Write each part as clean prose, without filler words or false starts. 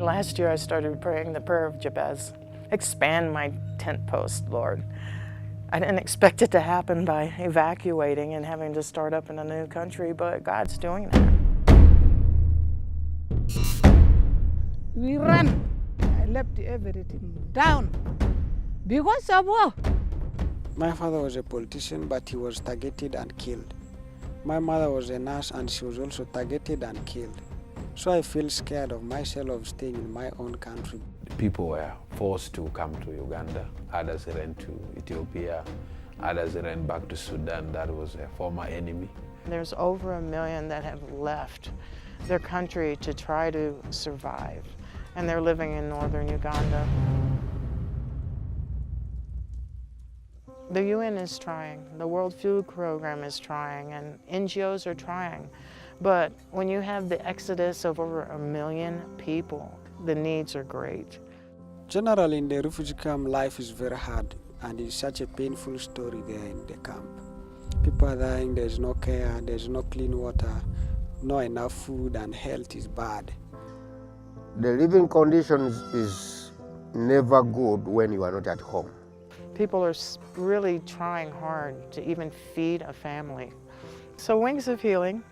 Last year I started praying the prayer of Jabez. Expand my tent post, Lord. I didn't expect it to happen by evacuating and having to start up in a new country, but God's doing that. We ran. I left everything down because of war. My father was a politician, but he was targeted and killed. My mother was a nurse and she was also targeted and killed. So I feel scared of myself of staying in my own country. People were forced to come to Uganda, others ran to Ethiopia, others ran back to Sudan, that was a former enemy. There's over 1 million that have left their country to try to survive, and they're living in northern Uganda. The UN is trying, the World Food Program is trying, and NGOs are trying. But when you have the exodus of over 1 million people, the needs are great. Generally in the refugee camp, life is very hard and it's such a painful story there in the camp. People are dying, there's no care, there's no clean water, no enough food, and health is bad. The living conditions is never good when you are not at home. People are really trying hard to even feed a family. So Wings of Healing,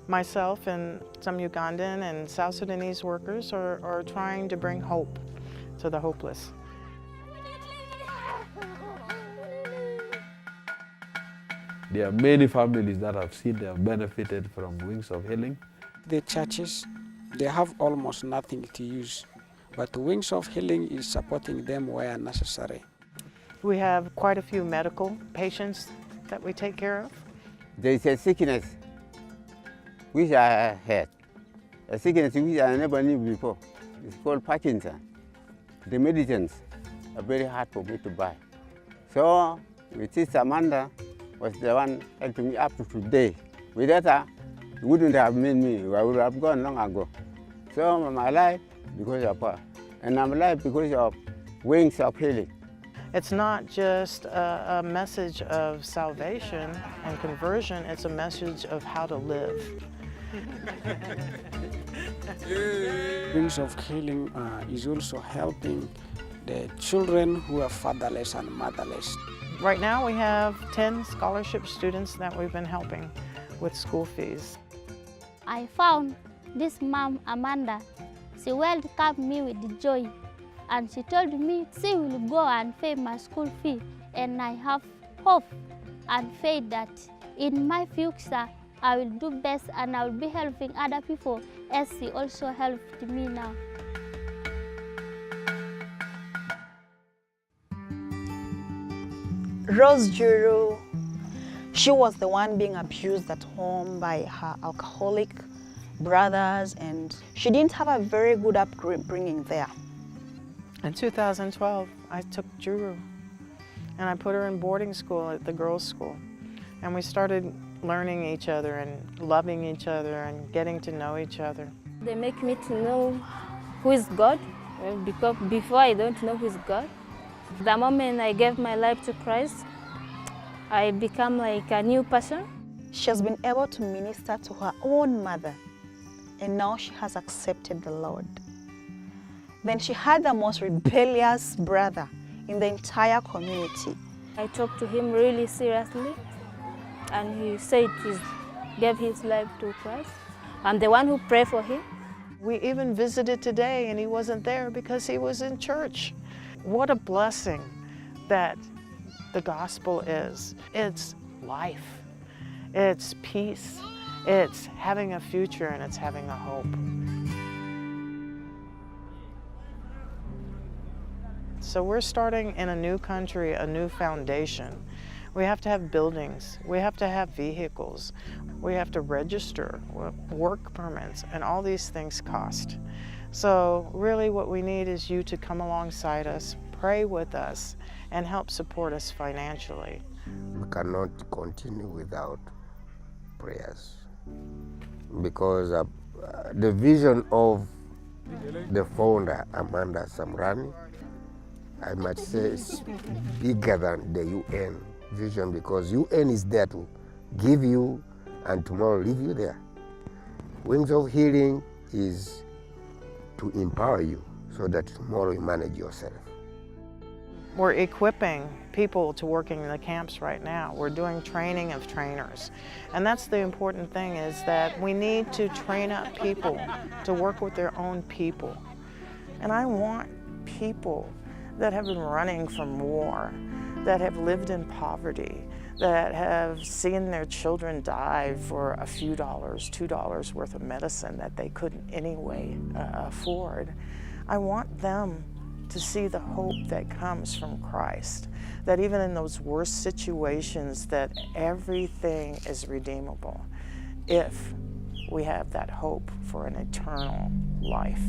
myself and some Ugandan and South Sudanese workers are trying to bring hope to the hopeless. There are many families that have seen they have benefited from Wings of Healing. The churches, they have almost nothing to use, but Wings of Healing is supporting them where necessary. We have quite a few medical patients that we take care of. There is a sickness which I had, a sickness which I never knew before. It's called Parkinson. The medicines are very hard for me to buy. So, with Sister Amanda was the one helping me up to today. Without her, it wouldn't have made me. I would have gone long ago. So I'm alive because of her. And I'm alive because of Wings of Healing. It's not just a message of salvation and conversion, it's a message of how to live. Wings of Healing is also helping the children who are fatherless and motherless. Right now we have 10 scholarship students that we've been helping with school fees. I found this mom, Amanda. She welcomed me with joy, and she told me she will go and pay my school fee, and I have hope and faith that in my future I will do best and I will be helping other people as she also helped me now. Rose Juru, she was the one being abused at home by her alcoholic brothers, and she didn't have a very good upbringing there. In 2012, I took Juru and I put her in boarding school at the girls' school. And we started learning each other and loving each other and getting to know each other. They make me to know who is God, because before I don't know who is God. The moment I gave my life to Christ, I become like a new person. She has been able to minister to her own mother, and now she has accepted the Lord. Then she had the most rebellious brother in the entire community. I talked to him really seriously, and he said he gave his life to Christ. I'm the one who prayed for him. We even visited today and he wasn't there because he was in church. What a blessing that the gospel is. It's life, it's peace, it's having a future, and it's having a hope. So we're starting in a new country, a new foundation. We have to have buildings, we have to have vehicles, we have to register, work permits, and all these things cost. So really what we need is you to come alongside us, pray with us, and help support us financially. We cannot continue without prayers, because the vision of the founder, Amanda Samrani, I might say is bigger than the UN vision, because UN is there to give you and tomorrow leave you there. Wings of Healing is to empower you so that tomorrow you manage yourself. We're equipping people to working in the camps right now. We're doing training of trainers. And that's the important thing, is that we need to train up people to work with their own people. And I want people that have been running from war, that have lived in poverty, that have seen their children die for a few dollars, $2 worth of medicine that they couldn't anyway afford. I want them to see the hope that comes from Christ, that even in those worst situations, that everything is redeemable if we have that hope for an eternal life.